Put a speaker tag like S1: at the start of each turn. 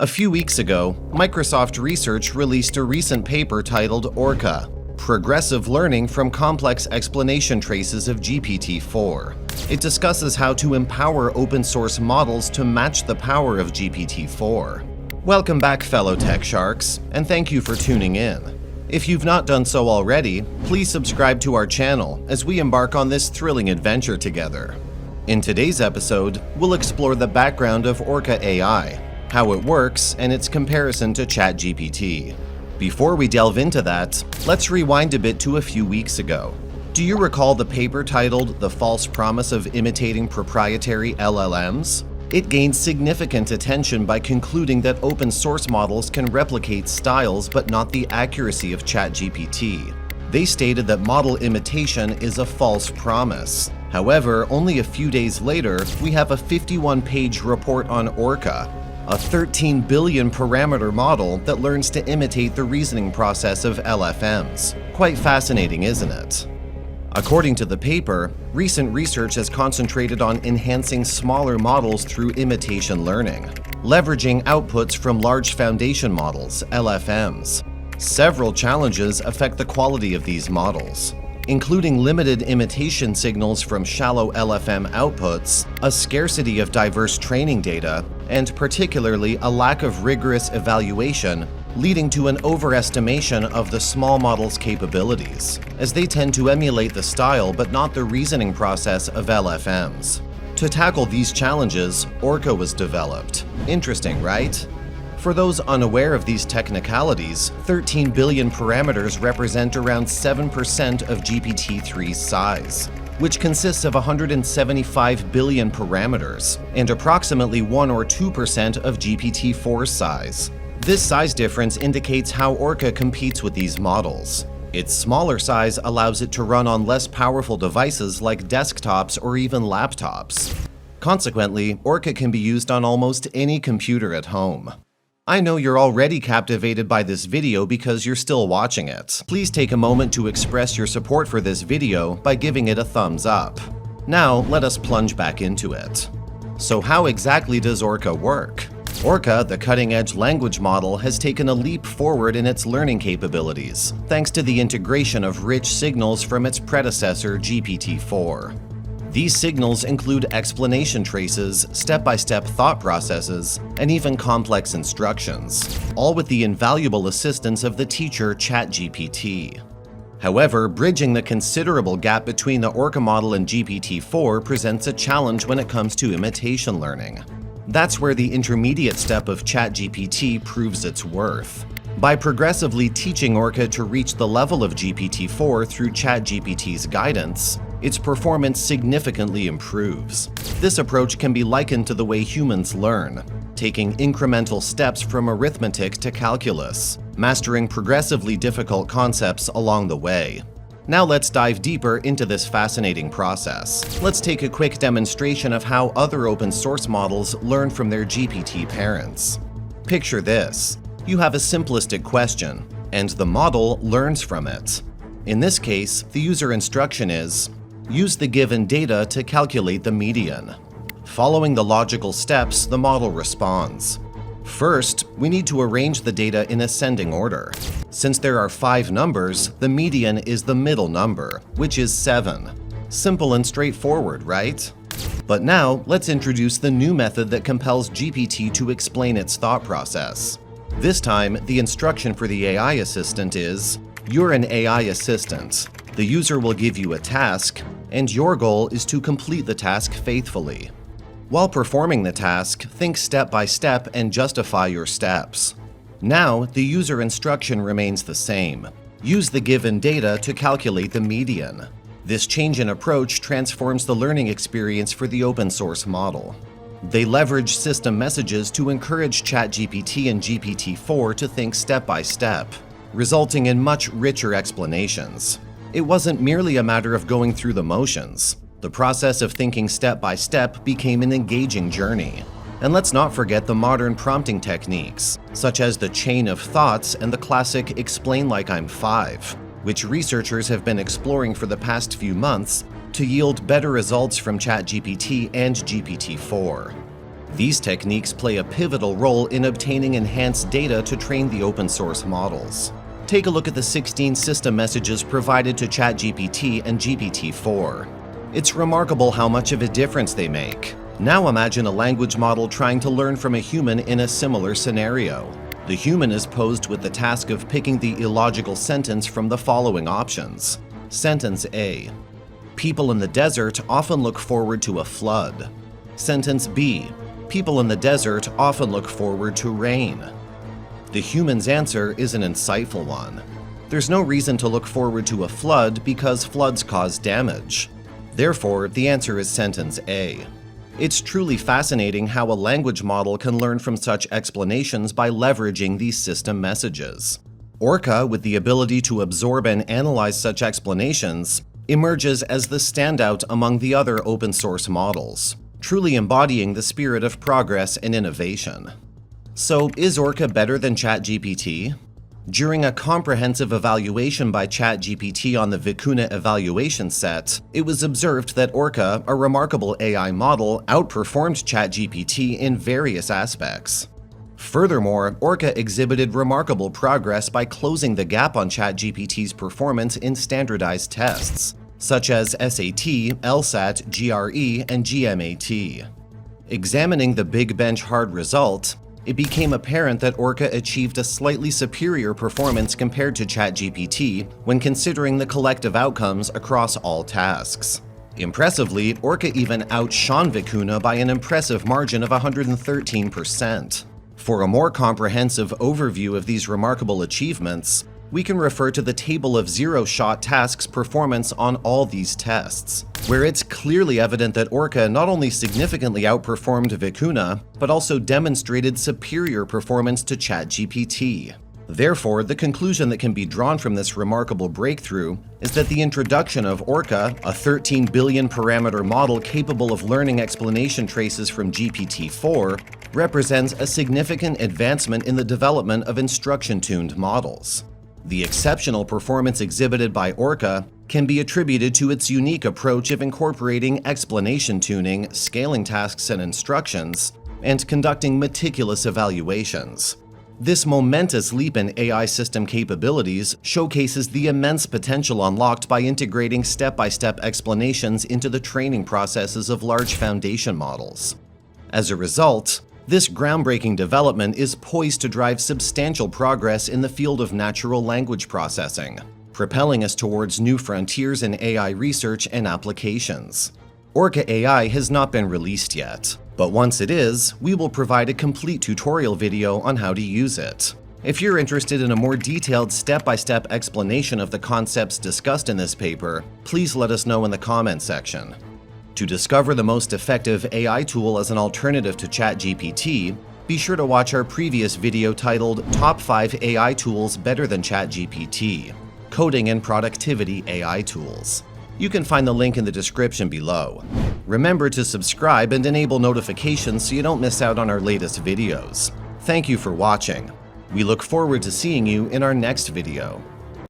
S1: A few weeks ago, Microsoft Research released a recent paper titled Orca: Progressive Learning from Complex Explanation Traces of GPT-4. It discusses how to empower open-source models to match the power of GPT-4. Welcome back, fellow tech sharks, and thank you for tuning in. If you've not done so already, please subscribe to our channel as we embark on this thrilling adventure together. In today's episode, we'll explore the background of Orca AI, how it works, and its comparison to ChatGPT. Before we delve into that, let's rewind a bit to a few weeks ago. Do you recall the paper titled "The False Promise of Imitating Proprietary LLMs"? It gained significant attention by concluding that open source models can replicate styles but not the accuracy of ChatGPT. They stated that model imitation is a false promise. However, only a few days later, we have a 51-page report on Orca, a 13 billion parameter model that learns to imitate the reasoning process of LFMs. Quite fascinating, isn't it? According to the paper, recent research has concentrated on enhancing smaller models through imitation learning, leveraging outputs from large foundation models, LFMs. Several challenges affect the quality of these models, including limited imitation signals from shallow LFM outputs, a scarcity of diverse training data, and particularly a lack of rigorous evaluation, leading to an overestimation of the small model's capabilities, as they tend to emulate the style but not the reasoning process of LFMs. To tackle these challenges, Orca was developed. Interesting, right? For those unaware of these technicalities, 13 billion parameters represent around 7% of GPT-3's size, which consists of 175 billion parameters and approximately 1 or 2% of GPT-4's size. This size difference indicates how Orca competes with these models. Its smaller size allows it to run on less powerful devices like desktops or even laptops. Consequently, Orca can be used on almost any computer at home. I know you're already captivated by this video because you're still watching it. Please take a moment to express your support for this video by giving it a thumbs up. Now, let us plunge back into it. So how exactly does Orca work? Orca, the cutting-edge language model, has taken a leap forward in its learning capabilities, thanks to the integration of rich signals from its predecessor, GPT-4. These signals include explanation traces, step-by-step thought processes, and even complex instructions, all with the invaluable assistance of the teacher ChatGPT. However, bridging the considerable gap between the Orca model and GPT-4 presents a challenge when it comes to imitation learning. That's where the intermediate step of ChatGPT proves its worth. By progressively teaching Orca to reach the level of GPT-4 through ChatGPT's guidance, its performance significantly improves. This approach can be likened to the way humans learn, taking incremental steps from arithmetic to calculus, mastering progressively difficult concepts along the way. Now let's dive deeper into this fascinating process. Let's take a quick demonstration of how other open source models learn from their GPT parents. Picture this. You have a simplistic question, and the model learns from it. In this case, the user instruction is: use the given data to calculate the median. Following the logical steps, the model responds. First, we need to arrange the data in ascending order. Since there are 5 numbers, the median is the middle number, which is 7. Simple and straightforward, right? But now, let's introduce the new method that compels GPT to explain its thought process. This time, the instruction for the AI assistant is: you're an AI assistant. The user will give you a task, and your goal is to complete the task faithfully. While performing the task, think step by step and justify your steps. Now, the user instruction remains the same. Use the given data to calculate the median. This change in approach transforms the learning experience for the open source model. They leverage system messages to encourage ChatGPT and GPT-4 to think step by step, resulting in much richer explanations. It wasn't merely a matter of going through the motions. The process of thinking step by step became an engaging journey. And let's not forget the modern prompting techniques, such as the chain of thoughts and the classic "explain like I'm 5", which researchers have been exploring for the past few months to yield better results from ChatGPT and GPT-4. These techniques play a pivotal role in obtaining enhanced data to train the open source models. Take a look at the 16 system messages provided to ChatGPT and GPT-4. It's remarkable how much of a difference they make. Now imagine a language model trying to learn from a human in a similar scenario. The human is posed with the task of picking the illogical sentence from the following options. Sentence A. People in the desert often look forward to a flood. Sentence B. People in the desert often look forward to rain. The human's answer is an insightful one. There's no reason to look forward to a flood because floods cause damage. Therefore, the answer is sentence A. It's truly fascinating how a language model can learn from such explanations by leveraging these system messages. Orca, with the ability to absorb and analyze such explanations, emerges as the standout among the other open source models, truly embodying the spirit of progress and innovation. So, is Orca better than ChatGPT? During a comprehensive evaluation by ChatGPT on the Vicuna evaluation set, it was observed that Orca, a remarkable AI model, outperformed ChatGPT in various aspects. Furthermore, Orca exhibited remarkable progress by closing the gap on ChatGPT's performance in standardized tests, such as SAT, LSAT, GRE, and GMAT. Examining the Big Bench hard result, it became apparent that Orca achieved a slightly superior performance compared to ChatGPT when considering the collective outcomes across all tasks. Impressively, Orca even outshone Vicuna by an impressive margin of 113%. For a more comprehensive overview of these remarkable achievements, we can refer to the table of zero-shot tasks performance on all these tests, where it's clearly evident that Orca not only significantly outperformed Vicuna, but also demonstrated superior performance to ChatGPT. Therefore, the conclusion that can be drawn from this remarkable breakthrough is that the introduction of Orca, a 13 billion parameter model capable of learning explanation traces from GPT-4, represents a significant advancement in the development of instruction-tuned models. The exceptional performance exhibited by Orca can be attributed to its unique approach of incorporating explanation tuning, scaling tasks and instructions, and conducting meticulous evaluations. This momentous leap in AI system capabilities showcases the immense potential unlocked by integrating step-by-step explanations into the training processes of large foundation models. As a result, this groundbreaking development is poised to drive substantial progress in the field of natural language processing, propelling us towards new frontiers in AI research and applications. Orca AI has not been released yet, but once it is, we will provide a complete tutorial video on how to use it. If you're interested in a more detailed step-by-step explanation of the concepts discussed in this paper, please let us know in the comments section. To discover the most effective AI tool as an alternative to ChatGPT, be sure to watch our previous video titled Top 5 AI Tools Better Than ChatGPT: Coding and Productivity AI Tools. You can find the link in the description below. Remember to subscribe and enable notifications so you don't miss out on our latest videos. Thank you for watching. We look forward to seeing you in our next video.